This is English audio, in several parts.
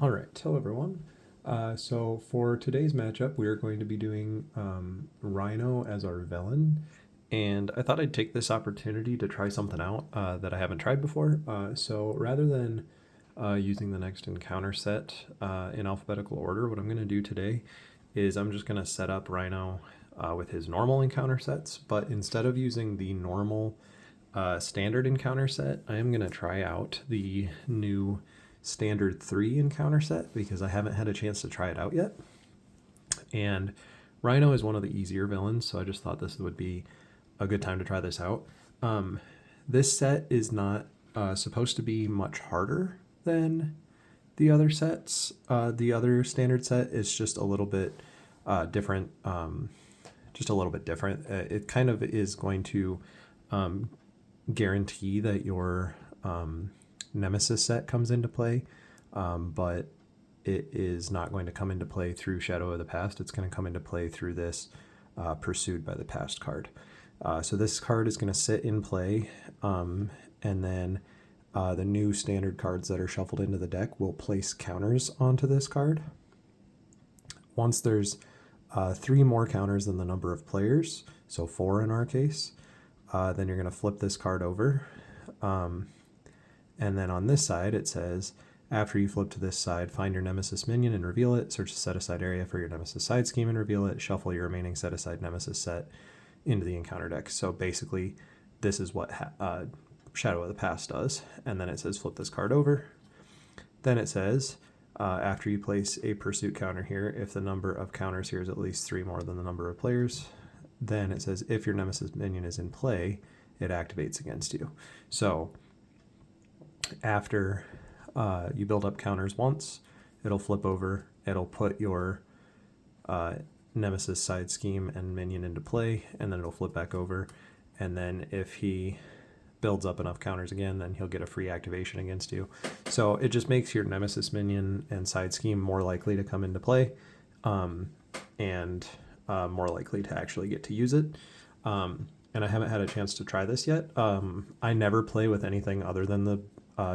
All right, hello everyone. So for today's matchup, we are going to be doing Rhino as our villain, and I thought I'd take this opportunity to try something out that I haven't tried before. So rather than using the next encounter set in alphabetical order, what I'm going to do today is I'm just going to set up Rhino with his normal encounter sets, but instead of using the normal standard encounter set, I am going to try out the new standard 3 encounter set because I haven't had a chance to try it out yet. And Rhino is one of the easier villains, so I just thought this would be a good time to try this out. This set is not supposed to be much harder than the other sets. The other standard set is just a little bit different. Just a little bit different. It kind of is going to guarantee that your Nemesis set comes into play, but it is not going to come into play through Shadow of the Past. It's going to come into play through this Pursued by the Past card. So this card is going to sit in play, and then the new standard cards that are shuffled into the deck will place counters onto this card. Once there's 3 more counters than the number of players, so 4 in our case, then you're going to flip this card over. And then on this side, it says, after you flip to this side, find your Nemesis minion and reveal it. Search the set-aside area for your Nemesis side scheme and reveal it. Shuffle your remaining set-aside Nemesis set into the encounter deck. So basically, this is what Shadow of the Past does. And then it says, flip this card over. Then it says, after you place a pursuit counter here, if the number of counters here is at least 3 more than the number of players, then it says, if your Nemesis minion is in play, it activates against you. So after you build up counters once, it'll flip over, it'll put your Nemesis side scheme and minion into play, and then it'll flip back over, and then if he builds up enough counters again, then he'll get a free activation against you. So it just makes your Nemesis minion and side scheme more likely to come into play, and more likely to actually get to use it. And I haven't had a chance to try this yet. I never play with anything other than the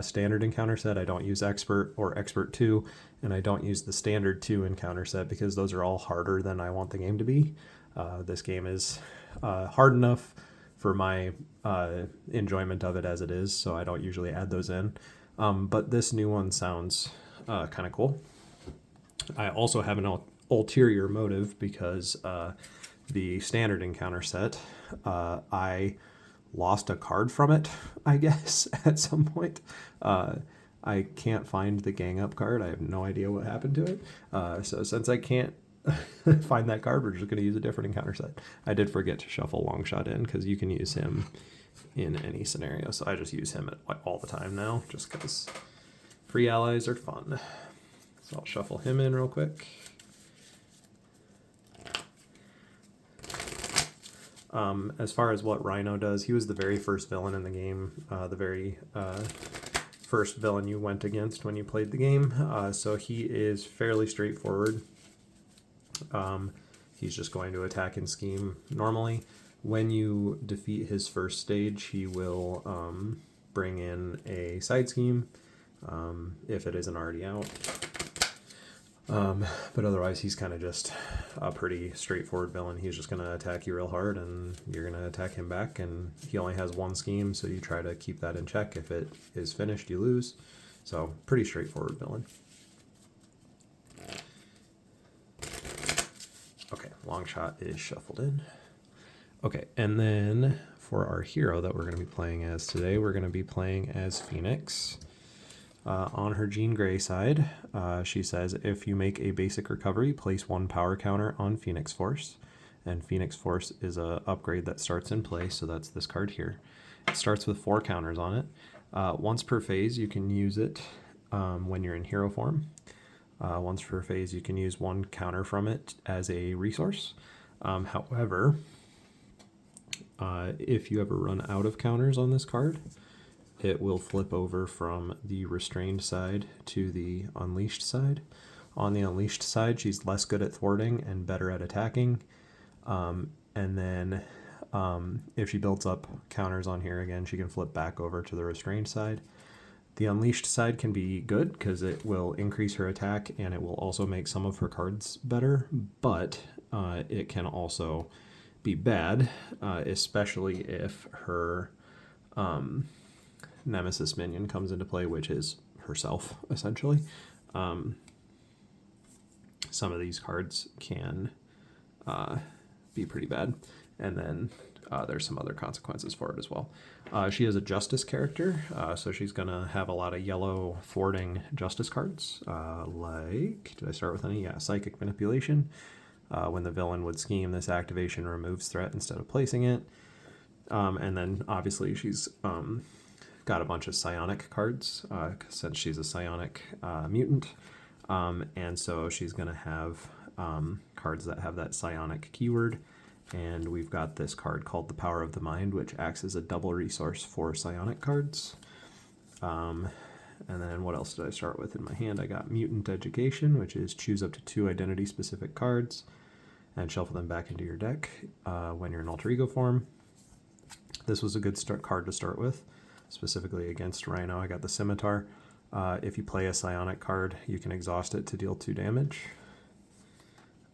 standard encounter set. I don't use Expert or Expert 2, and I don't use the standard 2 encounter set because those are all harder than I want the game to be. This game is hard enough for my enjoyment of it as it is, so I don't usually add those in. But this new one sounds kind of cool. I also have an ulterior motive because the standard encounter set, I lost a card from it, I guess, at some point. I can't find the gang up card. I have no idea what happened to it. So since I can't find that card, we're just going to use a different encounter set. I did forget to shuffle Longshot in because you can use him in any scenario. So I just use him all the time now just because free allies are fun. So I'll shuffle him in real quick. As far as what Rhino does, he was the very first villain in the game, the very first villain you went against when you played the game. So he is fairly straightforward. He's just going to attack and scheme normally. When you defeat his first stage, he will bring in a side scheme if it isn't already out. But otherwise, he's kind of just a pretty straightforward villain. He's just going to attack you real hard, and you're going to attack him back, and he only has 1 scheme, so you try to keep that in check. If it is finished, you lose. So, pretty straightforward villain. Okay, Longshot is shuffled in. Okay, and then for our hero that we're going to be playing as today, we're going to be playing as Phoenix. On her Jean Grey side, she says, if you make a basic recovery, place 1 power counter on Phoenix Force. And Phoenix Force is a upgrade that starts in play, so that's this card here. It starts with 4 counters on it. Once per phase, you can use it when you're in hero form. Once per phase, you can use 1 counter from it as a resource. However, if you ever run out of counters on this card, it will flip over from the restrained side to the unleashed side. On the unleashed side, she's less good at thwarting and better at attacking. And then if she builds up counters on here again, she can flip back over to the restrained side. The unleashed side can be good because it will increase her attack and it will also make some of her cards better, but it can also be bad, especially if her nemesis minion comes into play, which is herself, essentially. Some of these cards can be pretty bad, and then there's some other consequences for it as well. She is a justice character, so she's going to have a lot of yellow thwarting justice cards. Did I start with any? Yeah, Psychic Manipulation. When the villain would scheme, this activation removes threat instead of placing it. And then obviously she's got a bunch of psionic cards, since she's a psionic mutant. And so she's going to have cards that have that psionic keyword. And we've got this card called the Power of the Mind, which acts as a double resource for psionic cards. And then what else did I start with in my hand? I got Mutant Education, which is choose up to 2 identity-specific cards and shuffle them back into your deck when you're in alter ego form. This was a good card to start with, specifically against Rhino. I got the Scimitar. If you play a psionic card, you can exhaust it to deal 2 damage.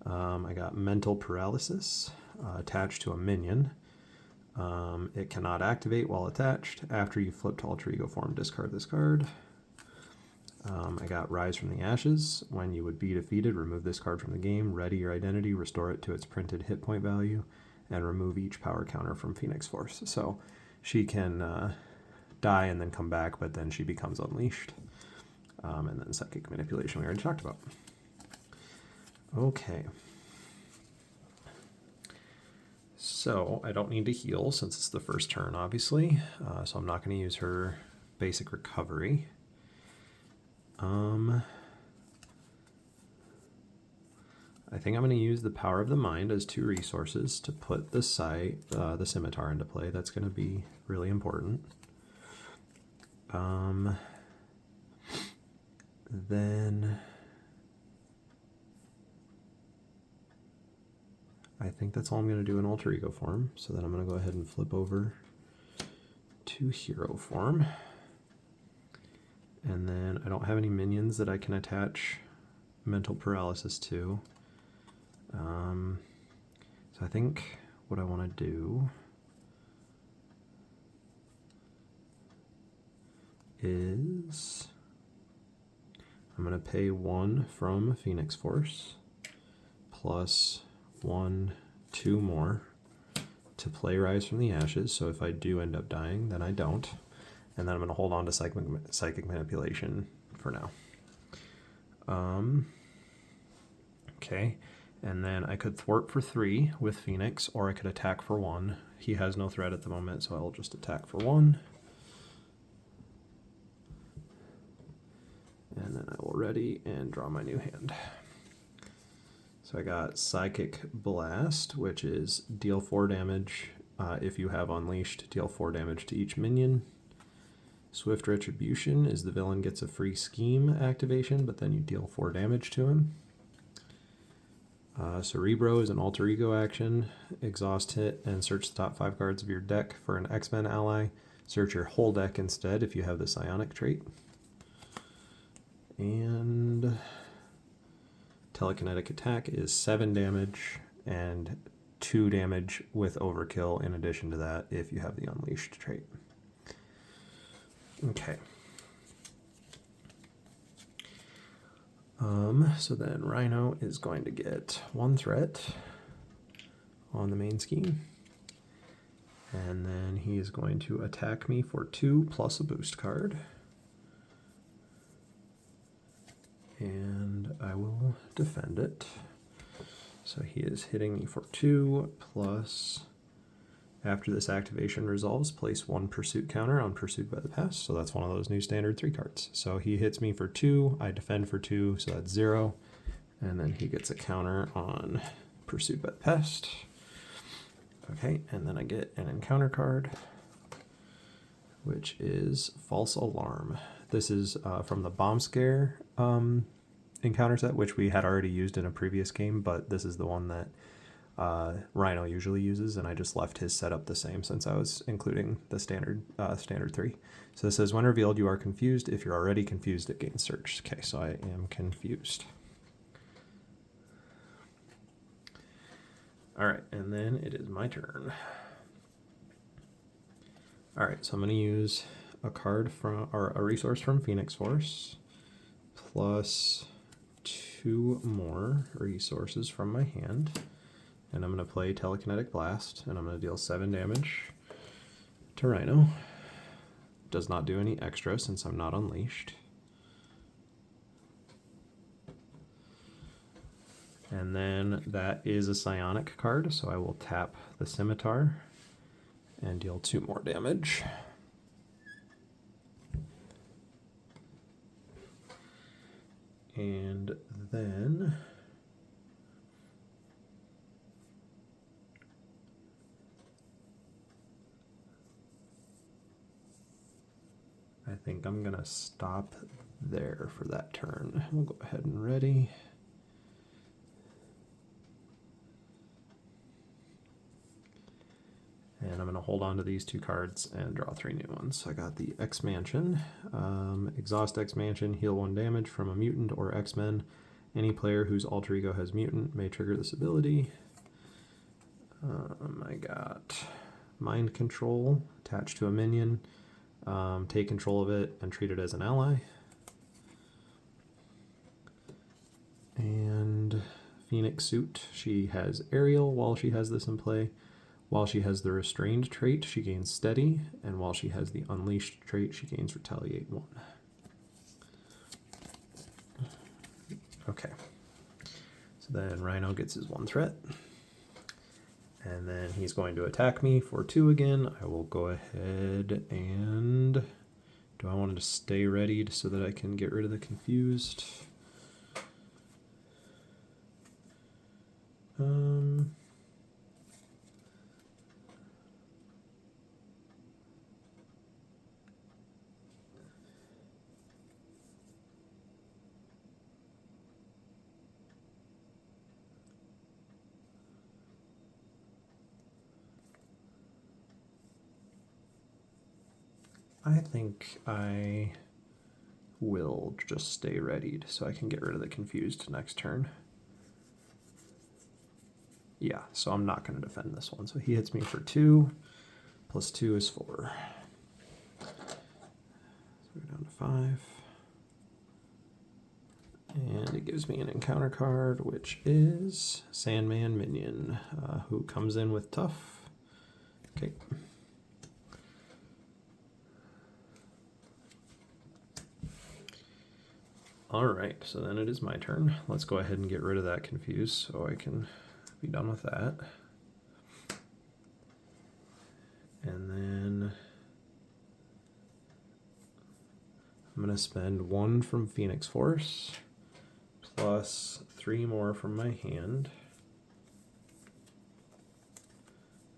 I got Mental Paralysis attached to a minion. It cannot activate while attached. After you flip to alter ego form, discard this card. I got Rise from the Ashes. When you would be defeated, remove this card from the game, ready your identity, restore it to its printed hit point value, and remove each power counter from Phoenix Force. So she can die and then come back, but then she becomes unleashed. And then Psychic Manipulation we already talked about. Okay. So I don't need to heal since it's the first turn, obviously. So I'm not going to use her basic recovery. I think I'm going to use the Power of the Mind as 2 resources to put the Scimitar into play. That's going to be really important. Then I think that's all I'm going to do in alter ego form. So then I'm going to go ahead and flip over to hero form. And then I don't have any minions that I can attach Mental Paralysis to. So I think what I want to do is I'm going to pay 1 from Phoenix Force plus 1, 2 more to play Rise from the Ashes. So if I do end up dying, then I don't. And then I'm going to hold on to Psychic Manipulation for now. Okay. And then I could thwart for 3 with Phoenix, or I could attack for 1. He has no threat at the moment, so I'll just attack for 1. And then I will ready and draw my new hand. So I got Psychic Blast, which is deal 4 damage. If you have Unleashed, deal 4 damage to each minion. Swift Retribution is the villain gets a free scheme activation, but then you deal 4 damage to him. Cerebro is an alter ego action. Exhaust hit and search the top 5 cards of your deck for an X-Men ally. Search your whole deck instead if you have the psionic trait. And Telekinetic Attack is 7 damage and 2 damage with Overkill in addition to that if you have the Unleashed trait. Okay. So then Rhino is going to get 1 threat on the main scheme. And then he is going to attack me for 2 plus a boost card. And I will defend it. So he is hitting me for 2 plus, after this activation resolves, place 1 pursuit counter on Pursued by the Past. So that's one of those new standard 3 cards. So he hits me for 2, I defend for 2, so that's 0. And then he gets a counter on Pursued by the Past. Okay, and then I get an encounter card, which is False Alarm. This is from the Bomb Scare encounter set, which we had already used in a previous game, but this is the one that Rhino usually uses, and I just left his setup the same since I was including the standard 3. So this says, when revealed, you are confused. If you're already confused, it gains search. Okay, so I am confused. All right, and then it is my turn. All right, so I'm going to use a card from, or a resource from Phoenix Force, plus 2 more resources from my hand. And I'm going to play Telekinetic Blast, and I'm going to deal 7 damage to Rhino. Does not do any extra since I'm not unleashed. And then that is a psionic card, so I will tap the Scimitar and deal 2 more damage. And then I think I'm going to stop there for that turn. We'll go ahead and ready. And I'm going to hold on to these 2 cards and draw 3 new ones. So I got the X-Mansion. Exhaust X-Mansion, heal 1 damage from a mutant or X-Men. Any player whose alter ego has mutant may trigger this ability. I got Mind Control attached to a minion. Take control of it and treat it as an ally. And Phoenix Suit, she has Aerial while she has this in play. While she has the Restrained trait, she gains Steady, and while she has the Unleashed trait, she gains Retaliate 1. Okay. So then Rhino gets his 1 threat. And then he's going to attack me for 2 again. I will go ahead and... Do I want to stay readied so that I can get rid of the confused? I think I will just stay readied so I can get rid of the confused next turn. Yeah, so I'm not going to defend this one. So he hits me for 2, plus 2 is 4. So we're down to 5. And it gives me an encounter card, which is Sandman Minion, who comes in with Tough. Okay. All right, so then it is my turn. Let's go ahead and get rid of that confuse so I can be done with that. And then I'm going to spend 1 from Phoenix Force, plus 3 more from my hand.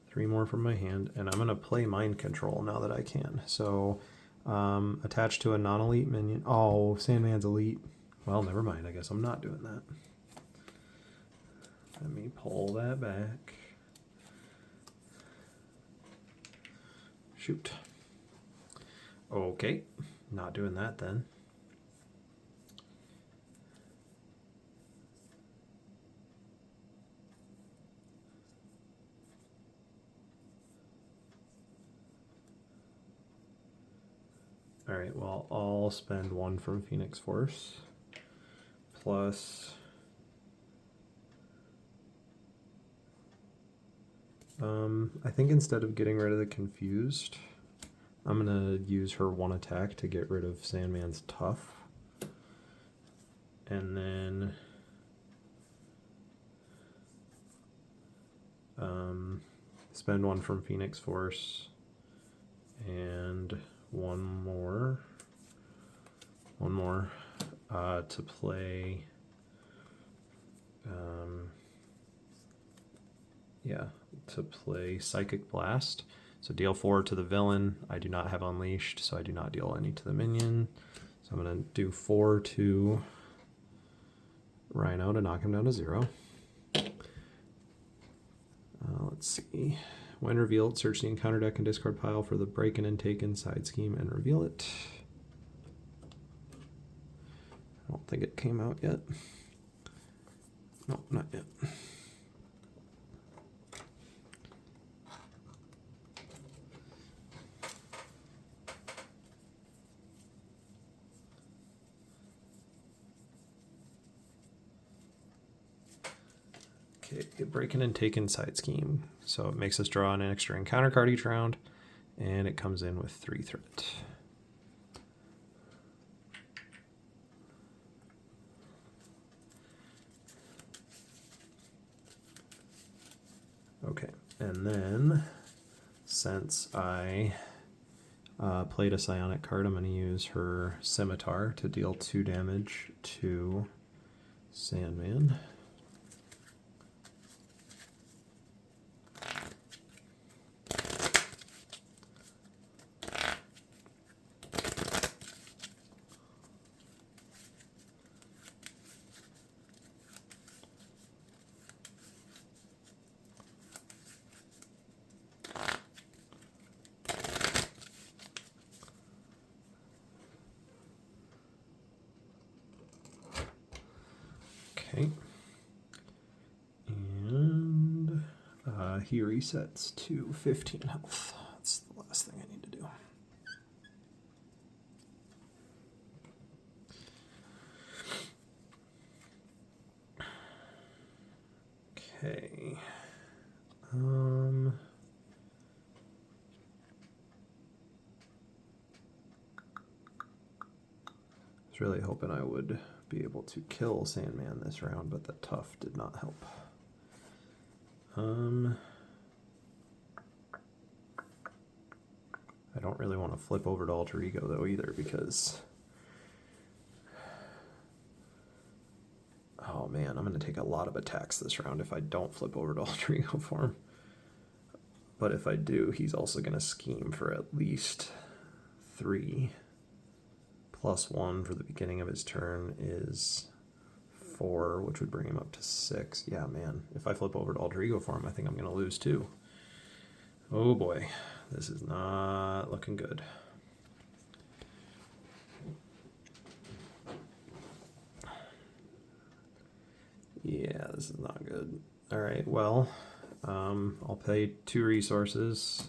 3 more from my hand, and I'm going to play Mind Control now that I can. So attached to a non-elite minion. Oh, Sandman's elite. Well, never mind. I guess I'm not doing that. Let me pull that back. Shoot. Okay, not doing that then. All right, well, I'll spend 1 from Phoenix Force, plus I think instead of getting rid of the confused, I'm going to use her 1 attack to get rid of Sandman's Tough. And then spend 1 from Phoenix Force and one more to play Psychic Blast. So deal 4 to the villain. I do not have Unleashed, so I do not deal any to the minion. So I'm going to do 4 to Rhino to knock him down to 0. let's see. When revealed, search the encounter deck and discard pile for the Breaking and Taken side scheme and reveal it. I don't think it came out yet. No, not yet. Okay, Breaking and Taken side scheme. So it makes us draw an extra encounter card each round, and it comes in with 3 threat. Okay, and then since I played a psionic card, I'm going to use her Scimitar to deal 2 damage to Sandman. Okay, and he resets to 15 health. That's the last thing I need to do. Okay. I was really hoping I would be able to kill Sandman this round, but the tough did not help. I don't really want to flip over to Alter Ego though either, because oh man, I'm going to take a lot of attacks this round if I don't flip over to Alter Ego form. But if I do, he's also going to scheme for at least 3. +1 for the beginning of his turn is 4, which would bring him up to 6. Yeah, man, if I flip over to Alter Ego form, I think I'm going to lose too. Oh boy, this is not looking good. Yeah, this is not good. All right, well, I'll pay 2 resources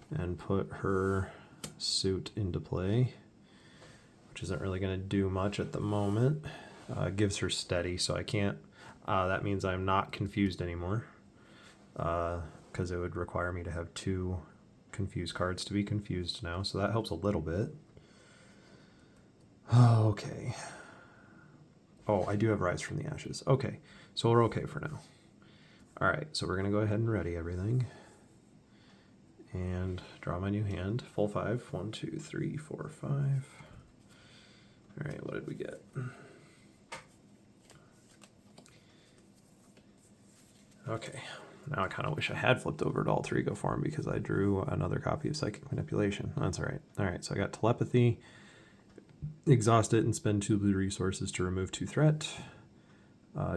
and put her suit into play, which isn't really going to do much at the moment. Gives her steady, so I can't. That means I'm not confused anymore, because it would require me to have 2 confused cards to be confused now, so that helps a little bit. Okay. Oh, I do have Rise from the Ashes. Okay, so we're okay for now. All right, so we're going to go ahead and ready everything. And draw my new hand. Full 5. 1, 2, 3, 4, 5. All right, what did we get? Okay, now I kind of wish I had flipped over to Alter Ego form because I drew another copy of Psychic Manipulation. That's all right. All right, so I got Telepathy. Exhaust it and spend 2 blue resources to remove 2 threat.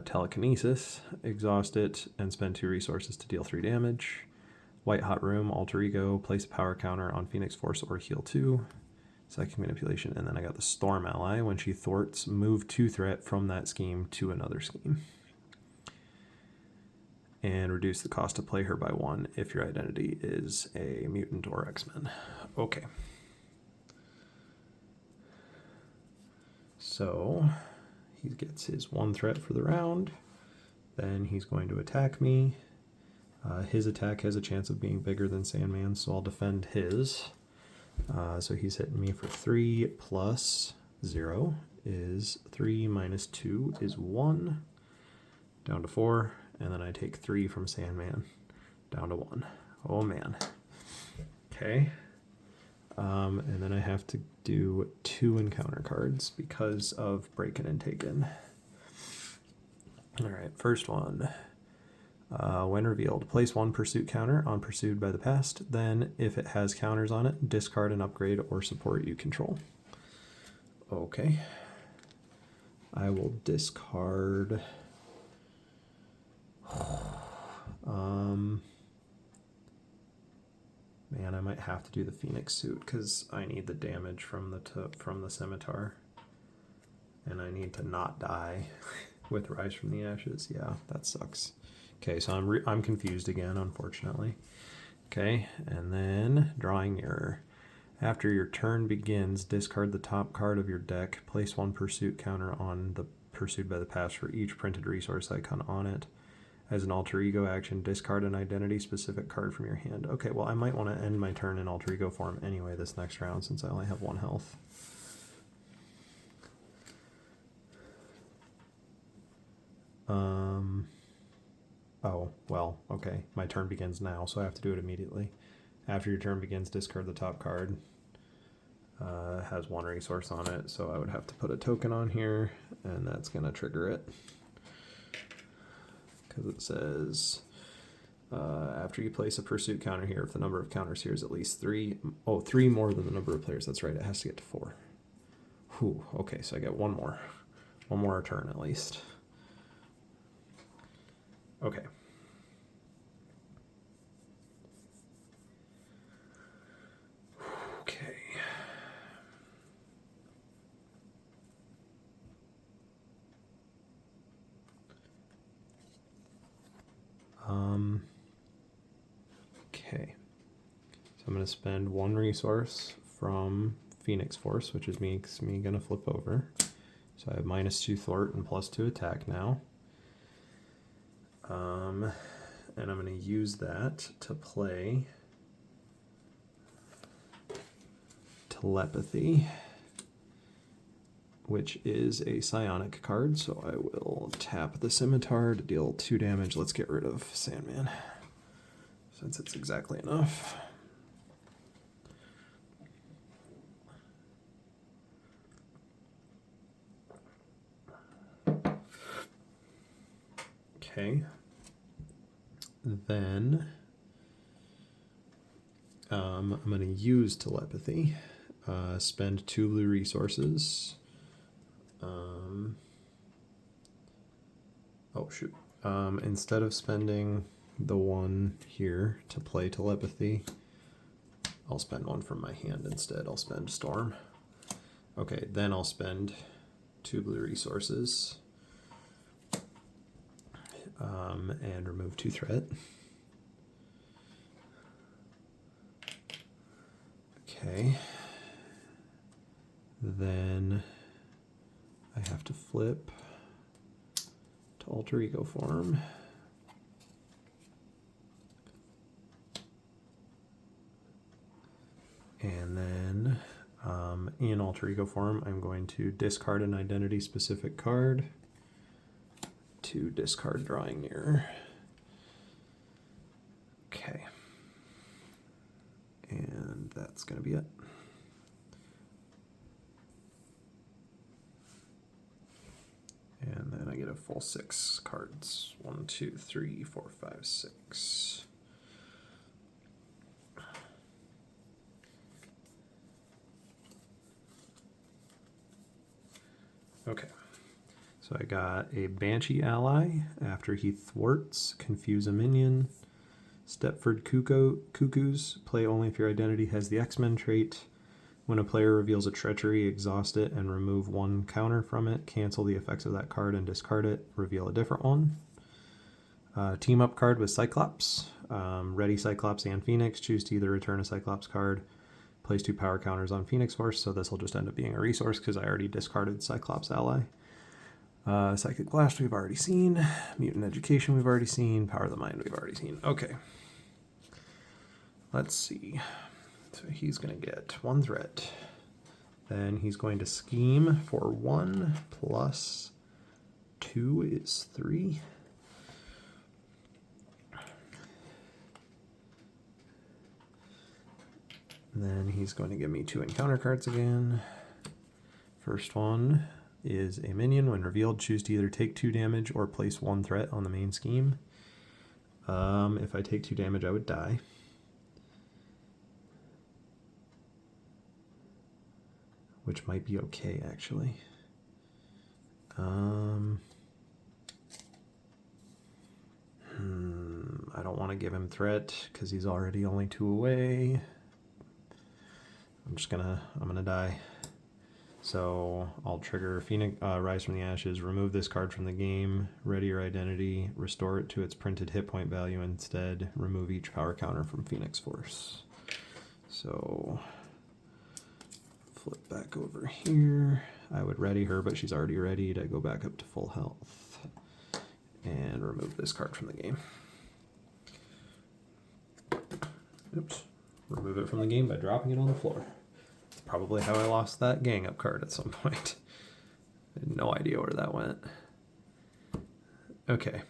Telekinesis. Exhaust it and spend 2 resources to deal 3 damage. White Hot Room, Alter Ego, place a power counter on Phoenix Force or heal 2. Psychic Manipulation, and then I got the Storm Ally. When she thwarts, move 2 threat from that scheme to another scheme. And reduce the cost to play her by 1 if your identity is a mutant or X-Men. Okay. So he gets his 1 threat for the round. Then he's going to attack me. His attack has a chance of being bigger than Sandman's, so I'll defend his. So he's hitting me for 3 plus 0 is 3 minus 2 is 1. Down to 4. And then I take 3 from Sandman, down to 1. Oh man. Okay. And then I have to do 2 encounter cards because of Breaking and Taken. All right, first one. When revealed, place 1 pursuit counter on pursued by the past. Then, if it has counters on it, discard an upgrade or support you control. Okay. I will discard. might have to do the Phoenix suit because I need the damage from the scimitar, and I need to not die with Rise from the Ashes. Yeah, that sucks. Okay, so I'm confused again, unfortunately. Okay, and then drawing your. After your turn begins, discard the top card of your deck. Place 1 pursuit counter on the pursued by the past for each printed resource icon on it. As an alter ego action, discard an identity specific card from your hand. Okay, well, I might want to end my turn in alter ego form anyway this next round since I only have 1 health. Oh, well, okay. My turn begins now, so I have to do it immediately. After your turn begins, discard the top card. Has 1 resource on it, so I would have to put a token on here, and that's going to trigger it. Because it says, after you place a pursuit counter here, if the number of counters here is at least 3, 3 more than the number of players. That's right, it has to get to 4. Whew, okay, so I get 1 more. 1 more turn at least. Okay. Okay. Okay. So I'm going to spend 1 resource from Phoenix Force, which is makes me going to flip over. So I have -2 thwart and +2 attack now. And I'm going to use that to play Telepathy, which is a psionic card. So I will tap the scimitar to deal 2 damage. Let's get rid of Sandman, since it's exactly enough. Okay. Then I'm going to use Telepathy. Spend 2 blue resources. Oh, shoot. Instead of spending the 1 here to play Telepathy, I'll spend 1 from my hand instead. I'll spend Storm. Okay, then I'll spend 2 blue resources and remove 2 threat. Okay. Then I have to flip to alter ego form. And then in alter ego form, I'm going to discard an identity specific card to discard drawing near. Okay. And that's going to be it. And then I get a full 6 cards. 1, 2, 3, 4, 5, 6. Okay. So I got a Banshee ally. After he thwarts, confuse a minion. Stepford Cuckoos. Play only if your identity has the X-Men trait. When a player reveals a treachery, exhaust it and remove 1 counter from it. Cancel the effects of that card and discard it. Reveal a different one. Team up card with Cyclops. Ready Cyclops and Phoenix. Choose to either return a Cyclops card. Place 2 power counters on Phoenix Force, so this will just end up being a resource because I already discarded Cyclops ally. Psychic Blast we've already seen. Mutant Education we've already seen. Power of the Mind we've already seen. Okay. Let's see. So he's going to get 1 threat. Then he's going to scheme for 1 plus 2 is 3. Then he's going to give me 2 encounter cards again. First one is a minion. When revealed, choose to either take 2 damage or place 1 threat on the main scheme. If I take 2 damage, I would die. Which might be okay, actually. I don't want to give him threat because he's already only 2 away. I'm gonna die. So I'll trigger Phoenix, Rise from the Ashes, remove this card from the game, ready your identity, restore it to its printed hit point value instead, remove each power counter from Phoenix Force. So flip back over here. I would ready her, but she's already ready to go back up to full health. And remove this card from the game. Oops. Remove it from the game by dropping it on the floor. It's probably how I lost that gang up card at some point. I had no idea where that went. Okay.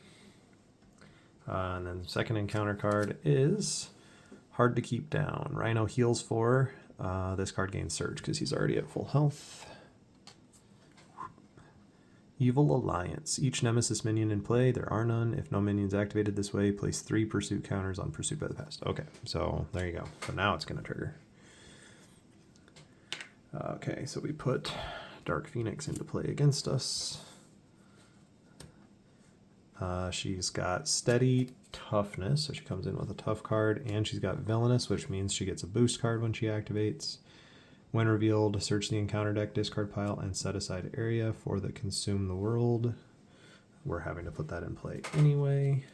And then the second encounter card is Hard to Keep Down. Rhino heals 4. This card gains Surge because he's already at full health. Evil Alliance. Each Nemesis minion in play, there are none. If no minions activated this way, place 3 pursuit counters on Pursuit by the Past. Okay, so there you go. So now it's going to trigger. Okay, so we put Dark Phoenix into play against us. She's got Steady Toughness, so she comes in with a tough card, and she's got Villainous, which means she gets a boost card when she activates. When revealed, search the encounter deck, discard pile, and set aside area for the Consume the World. We're having to put that in play anyway.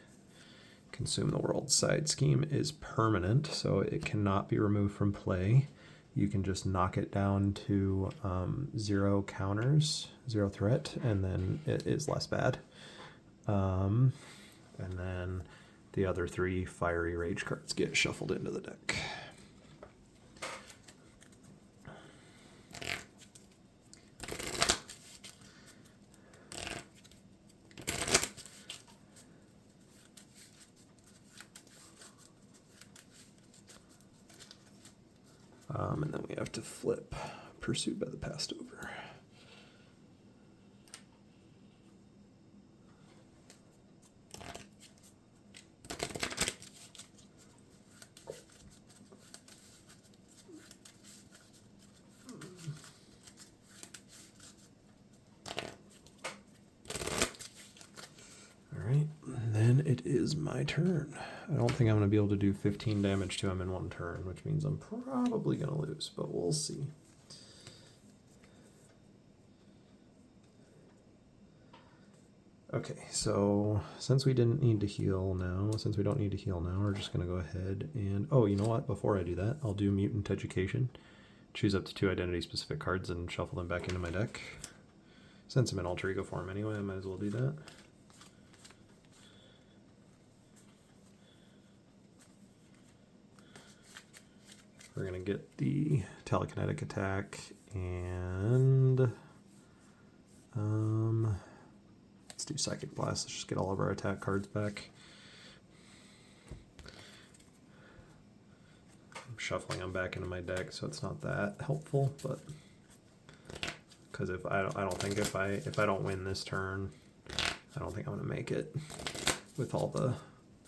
Consume the World side scheme is permanent, so it cannot be removed from play. You can just knock it down to 0 counters, 0 threat, and then it is less bad. And then the other 3 Fiery Rage cards get shuffled into the deck. And then we have to flip Pursuit by the Past over. Alright, then it is my turn. I don't think I'm going to be able to do 15 damage to him in one turn, which means I'm probably going to lose, but we'll see. Okay, so since we didn't need to heal now, since we don't need to heal now, we're just going to go ahead and... Oh, you know what? Before I do that, I'll do Mutant Education. Choose up to 2 identity-specific cards and shuffle them back into my deck. Since I'm in Alter Ego form anyway, I might as well do that. We're going to get the Telekinetic Attack and let's do Psychic Blast. Let's just get all of our attack cards back. I'm shuffling them back into my deck, so it's not that helpful, but because if I don't think if I don't win this turn, I don't think I'm going to make it with all the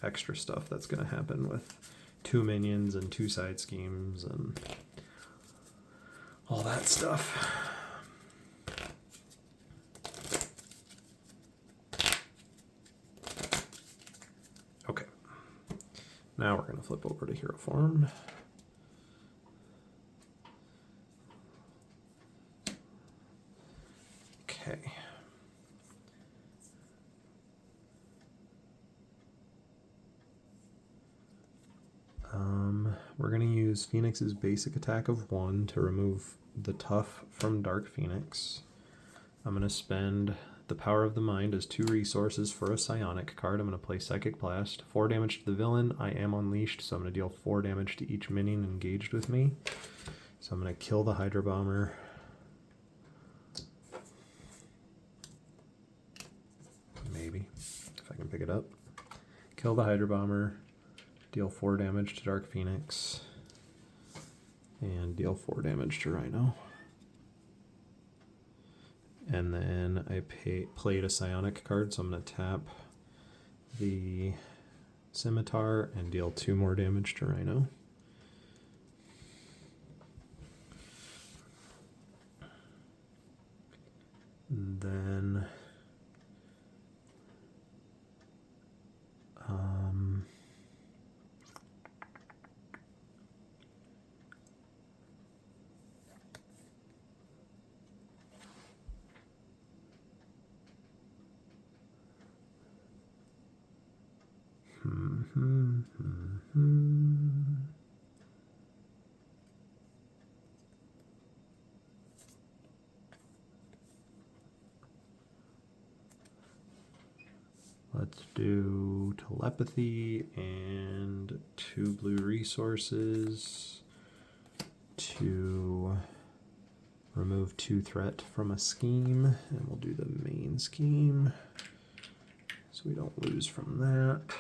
extra stuff that's going to happen with 2 minions and 2 side schemes and all that stuff. Okay. Now we're going to flip over to hero form. Okay. We're going to use Phoenix's basic attack of 1 to remove the tough from Dark Phoenix. I'm going to spend the Power of the Mind as 2 resources for a Psionic card. I'm going to play Psychic Blast. 4 damage to the villain. I am unleashed, so I'm going to deal 4 damage to each minion engaged with me. So I'm going to kill the Hydra Bomber. Maybe, if I can pick it up. Kill the Hydra Bomber. Deal 4 damage to Dark Phoenix, and deal 4 damage to Rhino. And then I played a Psionic card, so I'm going to tap the Scimitar and deal 2 more damage to Rhino. And then Let's do telepathy and 2 blue resources to remove 2 threat from a scheme, and we'll do the main scheme so we don't lose from that.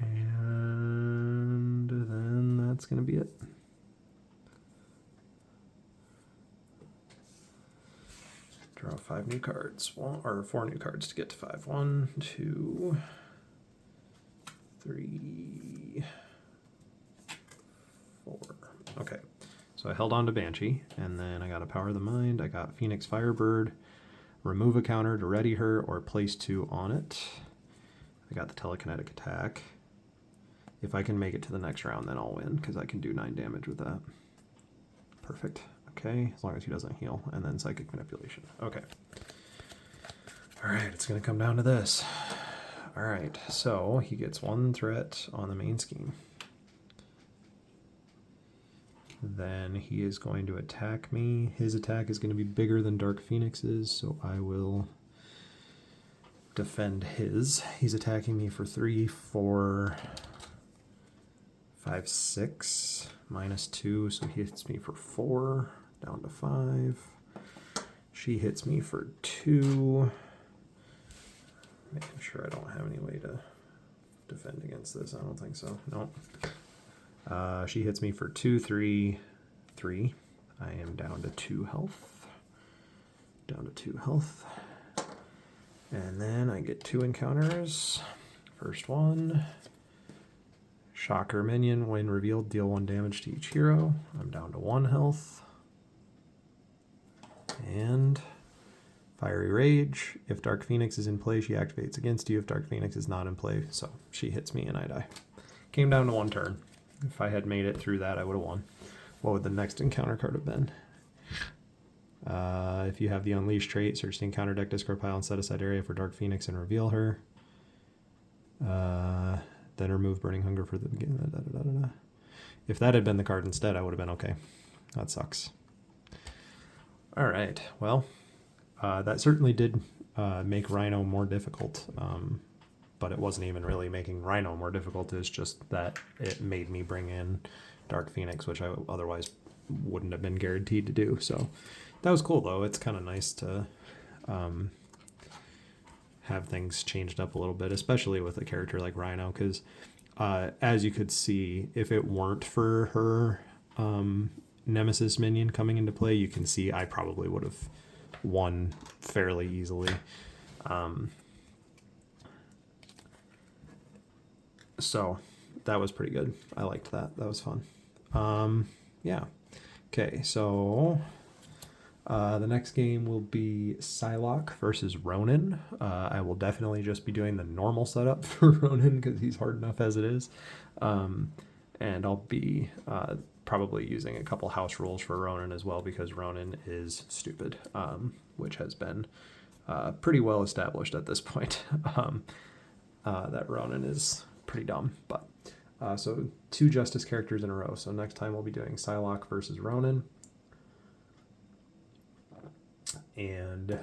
And then that's going to be it. Draw 5 new cards, or 4 new cards to get to 5. 1, 2, 3, 4. Okay, so I held on to Banshee, and then I got a Power of the Mind. I got Phoenix Firebird, remove a counter to ready her, or place 2 on it. I got the telekinetic attack. If I can make it to the next round, then I'll win, because I can do 9 damage with that. Perfect. Okay, as long as he doesn't heal. And then psychic manipulation. Okay. Alright, it's going to come down to this. Alright, so he gets 1 threat on the main scheme. Then he is going to attack me. His attack is going to be bigger than Dark Phoenix's, so I will defend his. He's attacking me for 3, 4, 5, 6, minus 2, so he hits me for 4, down to 5. She hits me for 2. Making sure I don't have any way to defend against this. I don't think so. Nope. She hits me for 2, 3, 3. I am down to 2 health. Down to 2 health. And then I get 2 encounters. First one. Shocker minion, when revealed, deal 1 damage to each hero. I'm down to 1 health. And Fiery Rage. If Dark Phoenix is in play, she activates against you. If Dark Phoenix is not in play, so she hits me and I die. Came down to 1 turn. If I had made it through that, I would have won. What would the next encounter card have been? If you have the Unleash trait, search the encounter deck discard pile and set aside area for Dark Phoenix and reveal her. Then remove Burning Hunger for the beginning. If that had been the card instead, I would have been okay. That sucks. All right, well, that certainly did make Rhino more difficult, but it wasn't even really making Rhino more difficult. It's just that it made me bring in Dark Phoenix, which I otherwise wouldn't have been guaranteed to do. So that was cool, though. It's kind of nice to have things changed up a little bit, especially with a character like Rhino, because as you could see, if it weren't for her Nemesis minion coming into play, you can see I probably would have won fairly easily. So that was pretty good. I liked that. That was fun. Yeah. Okay, so the next game will be Psylocke versus Ronan. I will definitely just be doing the normal setup for Ronan because he's hard enough as it is. And I'll be probably using a couple house rules for Ronan as well, because Ronan is stupid, which has been pretty well established at this point. That Ronan is pretty dumb. But so 2 Justice characters in a row. So next time we'll be doing Psylocke versus Ronan. And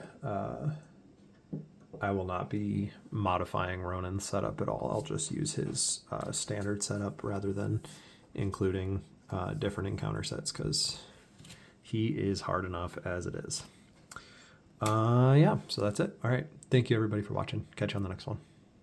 I will not be modifying Ronan's setup at all. I'll just use his standard setup rather than including different encounter sets, because he is hard enough as it is. Yeah, so that's it. All right. Thank you, everybody, for watching. Catch you on the next one.